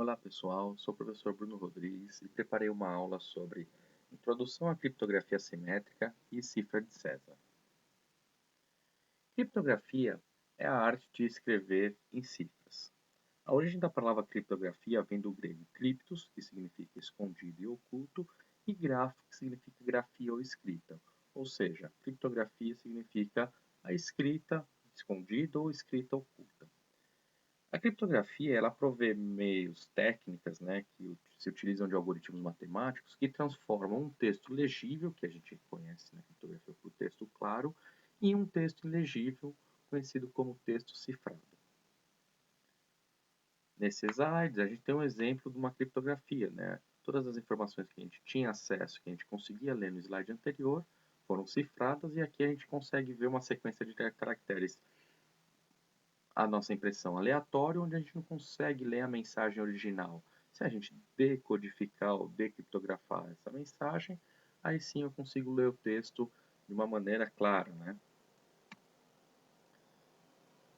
Olá pessoal, sou o professor Bruno Rodrigues e preparei uma aula sobre Introdução à Criptografia Simétrica e Cifra de César. Criptografia é a arte de escrever em cifras. A origem da palavra criptografia vem do grego criptos, que significa escondido e oculto, e grafo, que significa grafia ou escrita. Ou seja, criptografia significa a escrita escondida ou escrita oculta. A criptografia ela provê meios técnicas, né, que se utilizam de algoritmos matemáticos que transformam um texto legível, que a gente conhece na criptografia por texto claro, em um texto ilegível, conhecido como texto cifrado. Nesse slide, a gente tem um exemplo de uma criptografia, né? Todas as informações que a gente tinha acesso, que a gente conseguia ler no slide anterior, foram cifradas e aqui a gente consegue ver uma sequência de caracteres a nossa impressão aleatória, onde a gente não consegue ler a mensagem original. Se a gente decodificar ou decriptografar essa mensagem, aí sim eu consigo ler o texto de uma maneira clara, né?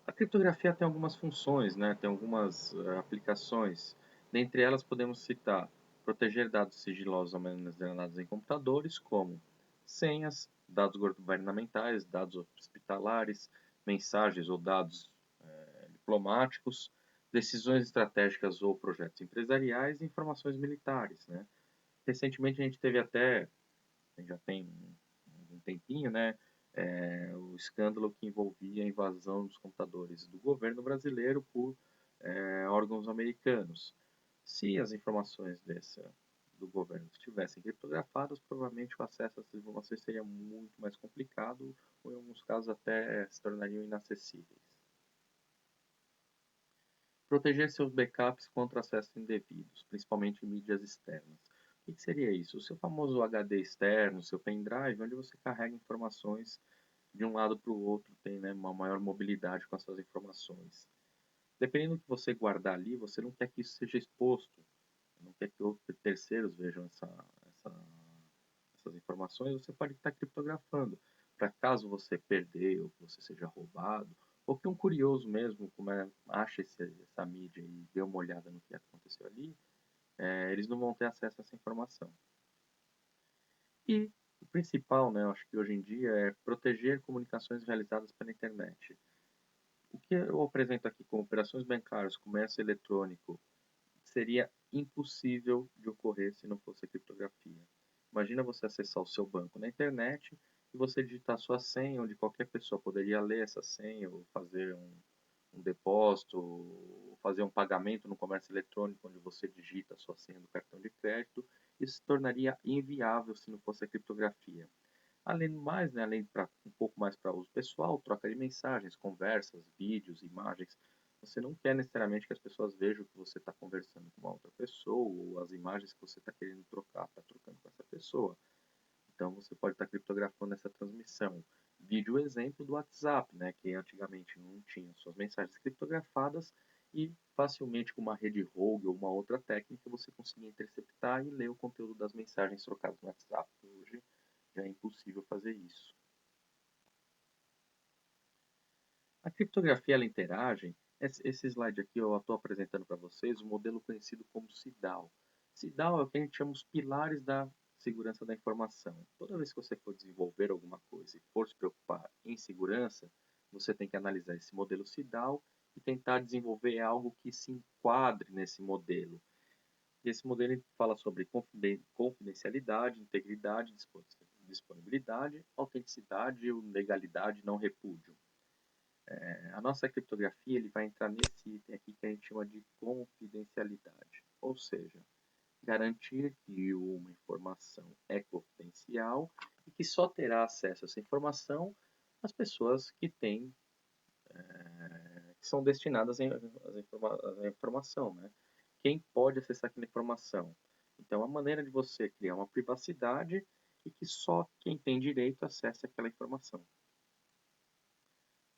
A criptografia tem algumas funções, né? Tem algumas aplicações. Dentre elas podemos citar proteger dados sigilosos armazenados em computadores, como senhas, dados governamentais, dados hospitalares, mensagens ou dados diplomáticos, decisões estratégicas ou projetos empresariais e informações militares, né? Recentemente a gente teve até, já tem um tempinho, né, o escândalo que envolvia a invasão dos computadores do governo brasileiro por órgãos americanos. Se as informações do governo estivessem criptografadas, provavelmente o acesso a essas informações seria muito mais complicado ou em alguns casos até se tornariam inacessíveis. Proteger seus backups contra acessos indevidos, principalmente em mídias externas. O que seria isso? O seu famoso HD externo, seu pendrive, onde você carrega informações de um lado para o outro, tem, né, uma maior mobilidade com as suas informações. Dependendo do que você guardar ali, você não quer que isso seja exposto, não quer que outros terceiros vejam essas informações, você pode estar criptografando, para caso você perder ou que você seja roubado, ou que um curioso mesmo acha essa mídia e dê uma olhada no que aconteceu ali, eles não vão ter acesso a essa informação. E o principal, né, eu acho que hoje em dia, é proteger comunicações realizadas pela internet. O que eu apresento aqui como operações bancárias, comércio eletrônico, seria impossível de ocorrer se não fosse a criptografia. Imagina você acessar o seu banco na internet e você digitar sua senha, onde qualquer pessoa poderia ler essa senha ou fazer um depósito, ou fazer um pagamento no comércio eletrônico, onde você digita a sua senha do cartão de crédito. Isso se tornaria inviável se não fosse a criptografia. Além do mais, né, além para um pouco mais para uso pessoal, troca de mensagens, conversas, vídeos, imagens. Você não quer necessariamente que as pessoas vejam que você está conversando com uma outra pessoa ou as imagens que você está querendo trocar, está trocando com essa pessoa. Então você pode estar criptografando essa transmissão. Vídeo exemplo do WhatsApp, né, que antigamente não tinha suas mensagens criptografadas e facilmente com uma rede rogue ou uma outra técnica você conseguia interceptar e ler o conteúdo das mensagens trocadas no WhatsApp. Hoje já é impossível fazer isso. A criptografia ela interage. Esse slide aqui eu estou apresentando para vocês o modelo conhecido como CIDAL. CIDAL é o que a gente chama os pilares da segurança da informação. Toda vez que você for desenvolver alguma coisa e for se preocupar em segurança, você tem que analisar esse modelo CIDAL e tentar desenvolver algo que se enquadre nesse modelo. E esse modelo fala sobre confidencialidade, integridade, disponibilidade, autenticidade e legalidade, não repúdio. A nossa criptografia ele vai entrar nesse item aqui que a gente chama de confidencialidade, ou seja, garantir que uma informação é confidencial e que só terá acesso a essa informação as pessoas que têm, que são destinadas à informação, né? Quem pode acessar aquela informação. Então, a maneira de você criar uma privacidade e que só quem tem direito acesse aquela informação.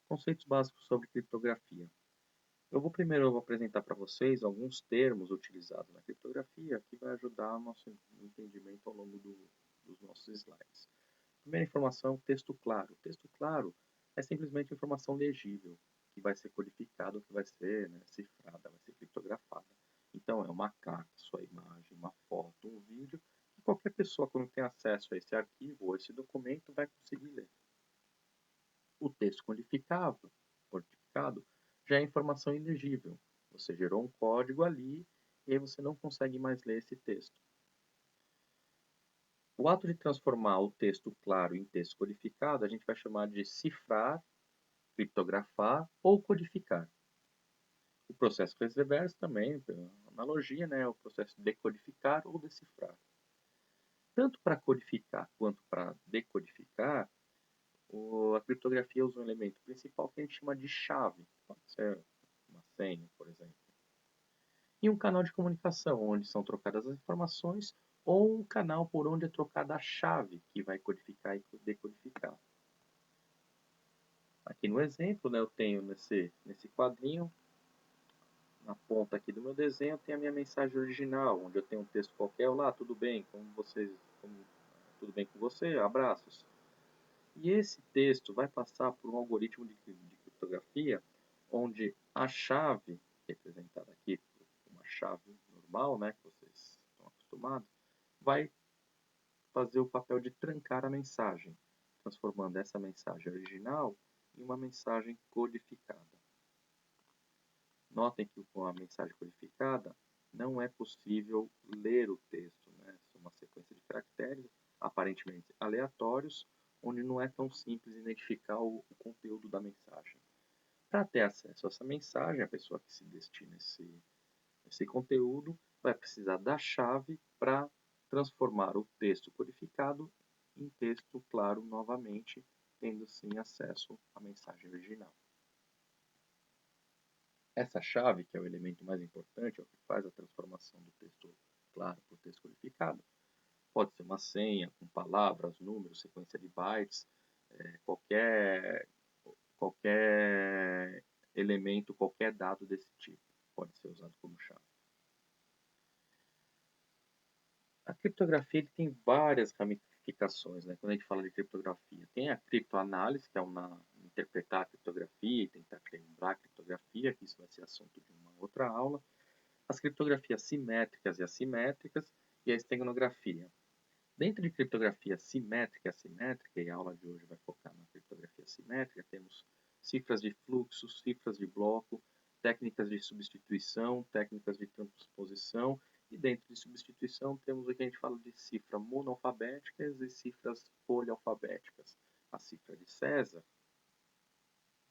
Conceitos básicos sobre criptografia. Eu vou primeiro apresentar para vocês alguns termos utilizados na criptografia que vai ajudar o nosso entendimento ao longo dos nossos slides. Primeira informação, texto claro. Texto claro é simplesmente informação legível, que vai ser codificada, que vai ser, né, cifrada, vai ser criptografada. Então, é uma uma carta, sua imagem, uma foto, um vídeo, que qualquer pessoa, quando tem acesso a esse arquivo ou esse documento, vai conseguir ler. O texto codificado já é informação ilegível. Você gerou um código ali e aí você não consegue mais ler esse texto. O ato de transformar o texto claro em texto codificado, a gente vai chamar de cifrar, criptografar ou codificar. O processo reverso também, pela analogia, né, é o processo de decodificar ou decifrar. Tanto para codificar quanto para decodificar, a criptografia usa um elemento principal que a gente chama de chave. Pode ser uma senha, por exemplo. E um canal de comunicação, onde são trocadas as informações, ou um canal por onde é trocada a chave, que vai codificar e decodificar. Aqui no exemplo, né, eu tenho nesse quadrinho, na ponta aqui do meu desenho, tem a minha mensagem original, onde eu tenho um texto qualquer. Olá, tudo bem? Tudo bem com você? Abraços. E esse texto vai passar por um algoritmo de criptografia, onde a chave, representada aqui por uma chave normal, né, que vocês estão acostumados, vai fazer o papel de trancar a mensagem, transformando essa mensagem original em uma mensagem codificada. Notem que com a mensagem codificada não é possível ler o texto, né? É uma sequência de caracteres aparentemente aleatórios, onde não é tão simples identificar o conteúdo da mensagem. Para ter acesso a essa mensagem, a pessoa que se destina esse conteúdo vai precisar da chave para transformar o texto codificado em texto claro novamente, tendo sim acesso à mensagem original. Essa chave, que é o elemento mais importante, é o que faz a transformação do texto claro para o texto codificado, pode ser uma senha com palavras, números, sequência de bytes, qualquer elemento, qualquer dado desse tipo pode ser usado como chave. A criptografia ele tem várias ramificações, né? Quando a gente fala de criptografia, tem a criptoanálise, que é interpretar a criptografia e tentar lembrar a criptografia, que isso vai ser assunto de uma outra aula. As criptografias simétricas e assimétricas e a esteganografia. Dentro de criptografia simétrica e assimétrica, e a aula de hoje vai focar na criptografia simétrica, temos cifras de fluxo, cifras de bloco, técnicas de substituição, técnicas de transposição, e dentro de substituição temos o que a gente fala de cifras monoalfabéticas e cifras polialfabéticas. A cifra de César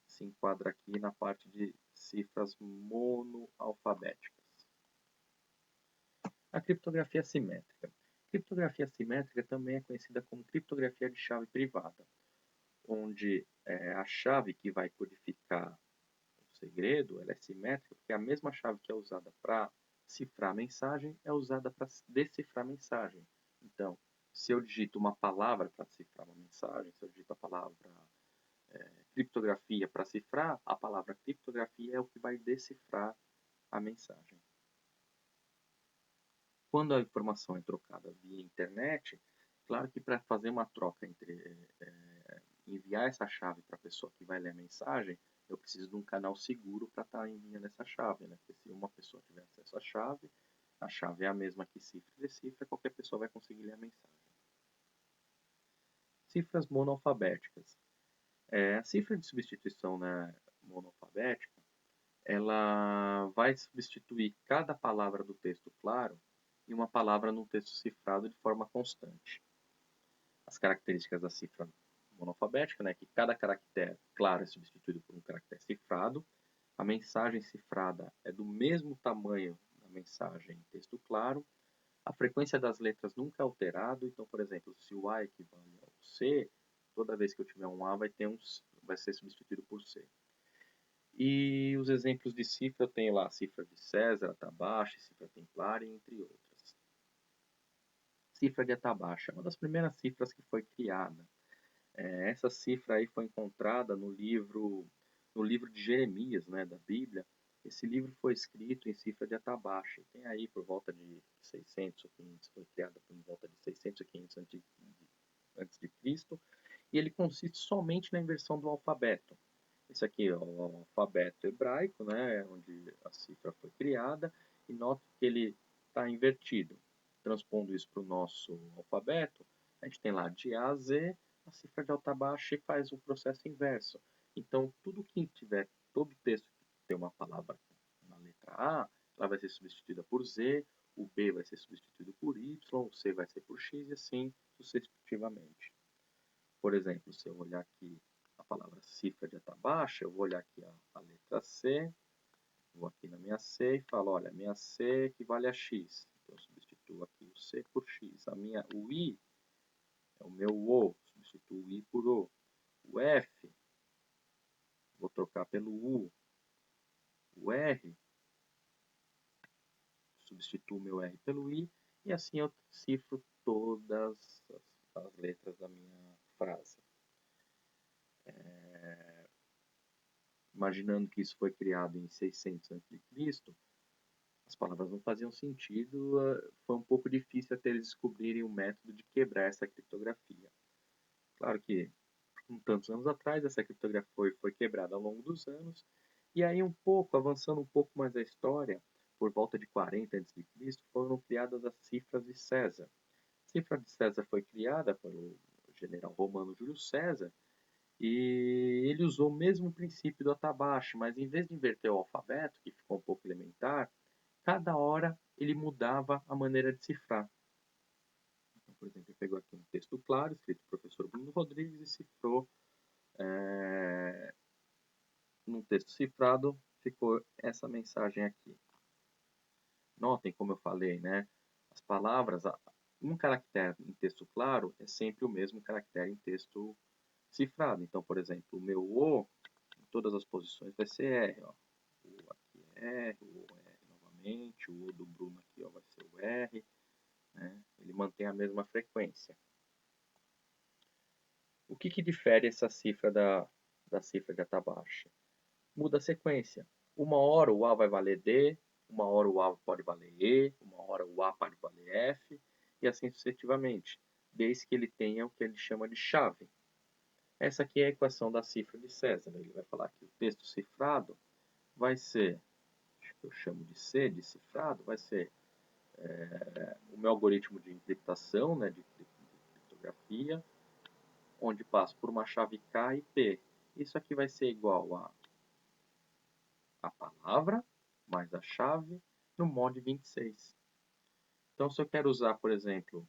se enquadra aqui na parte de cifras monoalfabéticas. A criptografia simétrica. Criptografia simétrica também é conhecida como criptografia de chave privada, onde a chave que vai codificar o segredo ela é simétrica, porque a mesma chave que é usada para cifrar a mensagem é usada para decifrar a mensagem. Então, se eu digito uma palavra para cifrar uma mensagem, se eu digito a palavra criptografia para cifrar, a palavra criptografia é o que vai decifrar a mensagem. Quando a informação é trocada via internet, claro que para fazer uma troca entre enviar essa chave para a pessoa que vai ler a mensagem, eu preciso de um canal seguro para estar enviando essa chave, né? Porque se uma pessoa tiver acesso à chave é a mesma que cifra e decifra, qualquer pessoa vai conseguir ler a mensagem. Cifras monoalfabéticas. A cifra de substituição, né, monoalfabética, ela vai substituir cada palavra do texto claro em uma palavra no texto cifrado de forma constante. As características da cifra monoalfabética, né, que cada caractere claro é substituído por um caractere cifrado. A mensagem cifrada é do mesmo tamanho da mensagem em texto claro. A frequência das letras nunca é alterada. Então, por exemplo, se o A equivale ao C, toda vez que eu tiver um A vai ser substituído por C. E os exemplos de cifra, eu tenho lá a cifra de César, Atabache, cifra templária, entre outras. Cifra de Atabache é uma das primeiras cifras que foi criada. Essa cifra aí foi encontrada no livro de Jeremias, né, da Bíblia. Esse livro foi escrito em cifra de Atabache. Tem aí por volta de 600 ou 500, foi criada por volta de 600 ou 500 antes de Cristo. E ele consiste somente na inversão do alfabeto. Esse aqui é o alfabeto hebraico, né, onde a cifra foi criada, e note que ele está invertido. Transpondo isso para o nosso alfabeto, a gente tem lá de A a Z, a cifra de alta a baixa e faz o processo inverso. Então, todo texto que tem uma palavra na letra A, ela vai ser substituída por Z, o B vai ser substituído por Y, o C vai ser por X e assim sucessivamente. Por exemplo, se eu olhar aqui a palavra cifra de alta baixa, eu vou olhar aqui a letra C, vou aqui na minha C e falo, olha, minha C equivale a X. Então, eu substituo aqui o C por X. O I é o meu O, substituo o I por O. O F, vou trocar pelo U. O R, substituo o meu R pelo I. E assim eu cifro todas as letras da minha frase. Imaginando que isso foi criado em 600 a.C., as palavras não faziam sentido, foi um pouco difícil até eles descobrirem o método de quebrar essa criptografia. Claro que, com tantos anos atrás, essa criptografia foi quebrada ao longo dos anos, e aí avançando um pouco mais a história, por volta de 40 a.C., foram criadas as cifras de César. A cifra de César foi criada pelo general romano Júlio César, e ele usou o mesmo princípio do atabaque, mas em vez de inverter o alfabeto, que ficou um pouco elementar, cada hora ele mudava a maneira de cifrar. Então, por exemplo, ele pegou aqui um texto claro, escrito pelo professor Bruno Rodrigues, e cifrou. Num texto cifrado, ficou essa mensagem aqui. Notem como eu falei, né? As palavras, um caractere em texto claro é sempre o mesmo caractere em texto cifrado. Então, por exemplo, o meu O, em todas as posições, vai ser R. Ó. O aqui é R, o R novamente, o O do Bruno aqui ó, vai ser o R. Né? Ele mantém a mesma frequência. O que difere essa cifra da cifra de atabaque? Muda a sequência. Uma hora o A vai valer D, uma hora o A pode valer E, uma hora o A pode valer F, e assim sucessivamente, desde que ele tenha o que ele chama de chave. Essa aqui é a equação da cifra de César. Ele vai falar que o texto cifrado vai ser, acho que eu chamo de C, de cifrado, vai ser o meu algoritmo de encriptação, né, de criptografia, onde passo por uma chave K e P. Isso aqui vai ser igual a palavra mais a chave no mod 26. Então, se eu quero usar, por exemplo,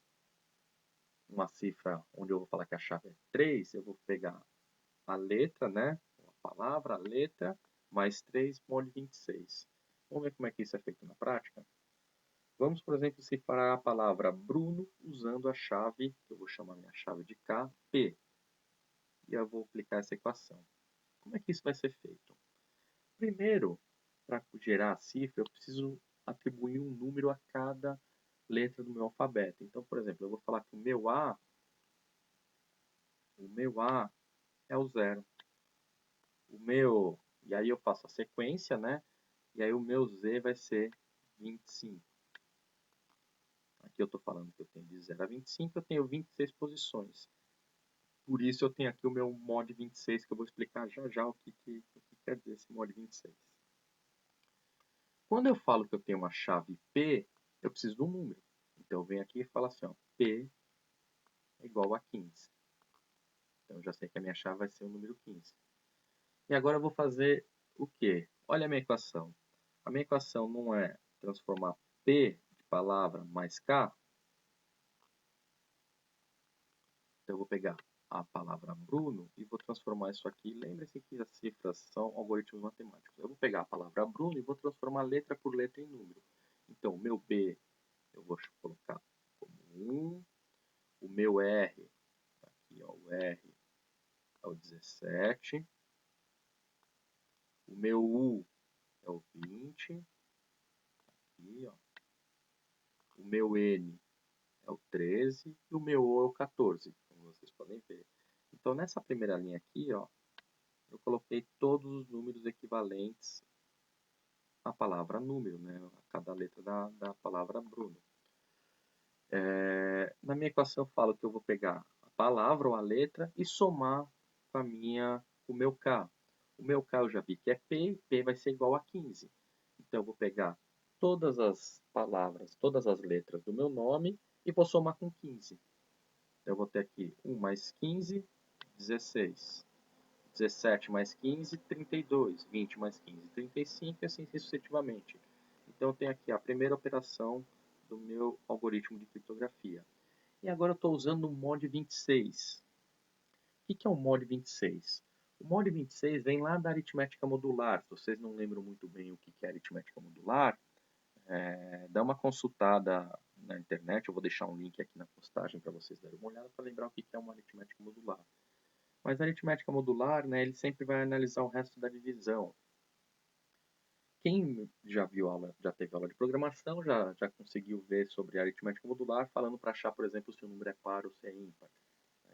uma cifra onde eu vou falar que a chave é 3, eu vou pegar a letra, né? A palavra, a letra, mais 3 mod 26. Vamos ver como é que isso é feito na prática? Vamos, por exemplo, cifrar a palavra Bruno usando a chave, que eu vou chamar minha chave de K, P. E eu vou aplicar essa equação. Como é que isso vai ser feito? Primeiro, para gerar a cifra, eu preciso atribuir um número a cada letra do meu alfabeto. Então, por exemplo, eu vou falar que o meu A é o 0. E aí eu faço a sequência, né? E aí o meu Z vai ser 25. Aqui eu estou falando que eu tenho de 0 a 25, eu tenho 26 posições. Por isso eu tenho aqui o meu mod 26, que eu vou explicar já já o que quer dizer esse mod 26. Quando eu falo que eu tenho uma chave P, eu preciso de um número. Então eu venho aqui e falo assim, ó, P é igual a 15. Então eu já sei que a minha chave vai ser o número 15. E agora eu vou fazer o quê? Olha a minha equação. A minha equação não é transformar P de palavra mais K. Então eu vou pegar a palavra Bruno e vou transformar isso aqui. Lembre-se que as cifras são algoritmos matemáticos. Eu vou pegar a palavra Bruno e vou transformar letra por letra em número. Então o meu B eu vou colocar como 1. O meu R, aqui ó, o R é o 17. O meu U é o 20. Aqui, ó. O meu N é o 13 e o meu O é o 14, como vocês podem ver. Então, nessa primeira linha aqui, ó, eu coloquei todos os números equivalentes à palavra número, né, a cada letra da palavra Bruno. Na minha equação eu falo que eu vou pegar a palavra ou a letra e somar com o meu K. O meu K eu já vi que é P, e P vai ser igual a 15. Então eu vou pegar todas as palavras, todas as letras do meu nome e vou somar com 15. Eu vou ter aqui 1 mais 15, 16. 17 mais 15, 32. 20 mais 15, 35 e assim sucessivamente. Então eu tenho aqui a primeira operação do meu algoritmo de criptografia. E agora eu estou usando o mod 26. O que é o mod 26? O mod 26 vem lá da aritmética modular. Se vocês não lembram muito bem o que é aritmética modular, dá uma consultada na internet. Eu vou deixar um link aqui na postagem para vocês darem uma olhada para lembrar o que é uma aritmética modular. Mas a aritmética modular, né, ele sempre vai analisar o resto da divisão. Quem já viu aula, já teve aula de programação, já conseguiu ver sobre a aritmética modular, falando para achar, por exemplo, se o número é par ou se é ímpar.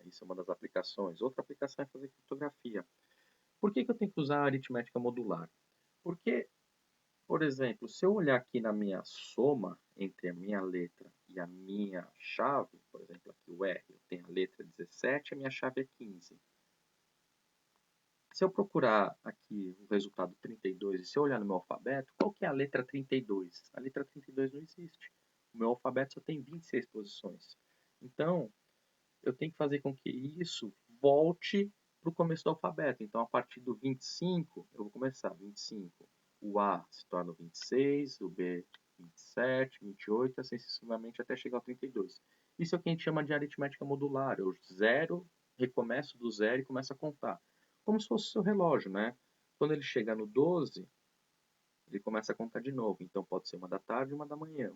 Isso é uma das aplicações. Outra aplicação é fazer criptografia. Por que eu tenho que usar a aritmética modular? Porque, por exemplo, se eu olhar aqui na minha soma entre a minha letra e a minha chave, por exemplo, aqui o R, eu tenho a letra 17 e a minha chave é 15. Se eu procurar aqui o resultado 32 e se eu olhar no meu alfabeto, qual que é a letra 32? A letra 32 não existe. O meu alfabeto só tem 26 posições. Então, eu tenho que fazer com que isso volte para o começo do alfabeto. Então, a partir do 25, eu vou começar 25. O A se torna o 26, o B 27, 28, assim sucessivamente até chegar ao 32. Isso é o que a gente chama de aritmética modular. Eu zero, recomeço do zero e começo a contar. Como se fosse o seu relógio, né? Quando ele chega no 12, ele começa a contar de novo. Então, pode ser uma da tarde e uma da manhã.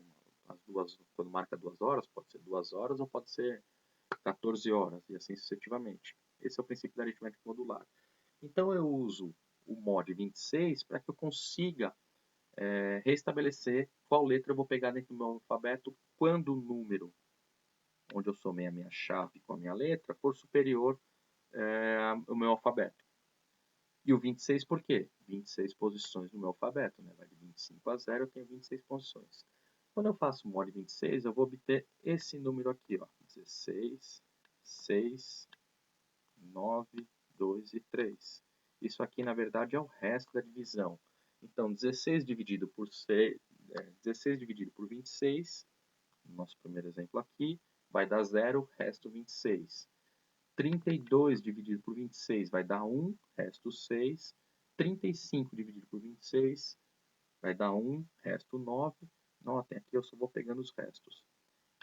As duas, quando marca 2 horas, pode ser 2 horas ou pode ser 14 horas, e assim sucessivamente. Esse é o princípio da aritmética modular. Então eu uso o mod 26 para que eu consiga restabelecer qual letra eu vou pegar dentro do meu alfabeto quando o número onde eu somei a minha chave com a minha letra for superior ao meu alfabeto. E o 26 por quê? 26 posições no meu alfabeto, né? Vai de 25 a 0, eu tenho 26 posições. Quando eu faço mod 26, eu vou obter esse número aqui, ó, 16, 6, 9, 2 e 3. Isso aqui, na verdade, é o resto da divisão. Então, 16 dividido por 6, 16 dividido por 26, no nosso primeiro exemplo aqui, vai dar 0, resto 26. 32 dividido por 26 vai dar 1, resto 6. 35 dividido por 26 vai dar 1, resto 9. Notem, aqui eu só vou pegando os restos.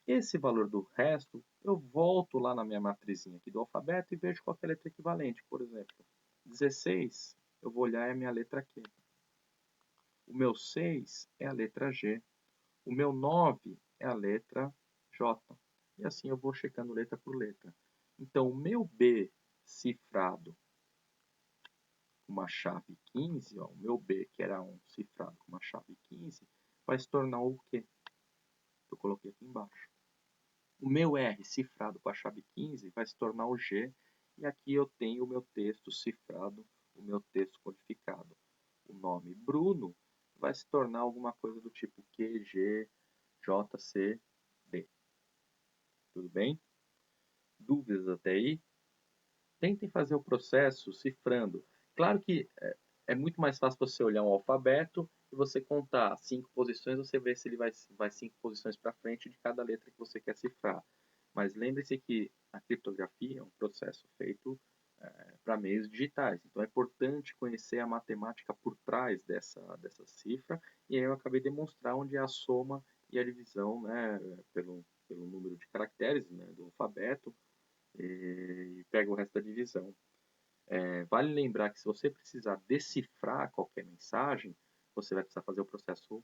Esse valor do resto, eu volto lá na minha matrizinha aqui do alfabeto e vejo qual é a letra equivalente. Por exemplo, 16, eu vou olhar é a minha letra Q. O meu 6 é a letra G. O meu 9 é a letra J. E assim eu vou checando letra por letra. Então, o meu B cifrado com uma chave 15, ó, o meu B, que era um cifrado com uma chave 15, vai se tornar o Q. Eu coloquei aqui embaixo. O meu R cifrado com a chave 15 vai se tornar o G. E aqui eu tenho o meu texto cifrado, o meu texto codificado. O nome Bruno vai se tornar alguma coisa do tipo Q, G, J, C, D. Tudo bem? Dúvidas até aí? Tentem fazer o processo cifrando. Claro que é muito mais fácil você olhar um alfabeto e você contar 5 posições, você vê se ele vai 5 posições para frente de cada letra que você quer cifrar. Mas lembre-se que a criptografia é um processo feito para meios digitais. Então é importante conhecer a matemática por trás dessa cifra. E aí eu acabei de demonstrar onde é a soma e a divisão, né, pelo número de caracteres, né, do alfabeto, e pega o resto da divisão. Vale lembrar que se você precisar decifrar qualquer mensagem, você vai precisar fazer o processo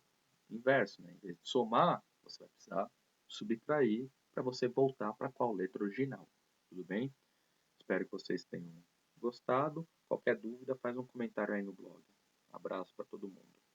inverso. Né? Em vez de somar, você vai precisar subtrair para você voltar para qual letra original. Tudo bem? Espero que vocês tenham gostado. Qualquer dúvida, faz um comentário aí no blog. Abraço para todo mundo.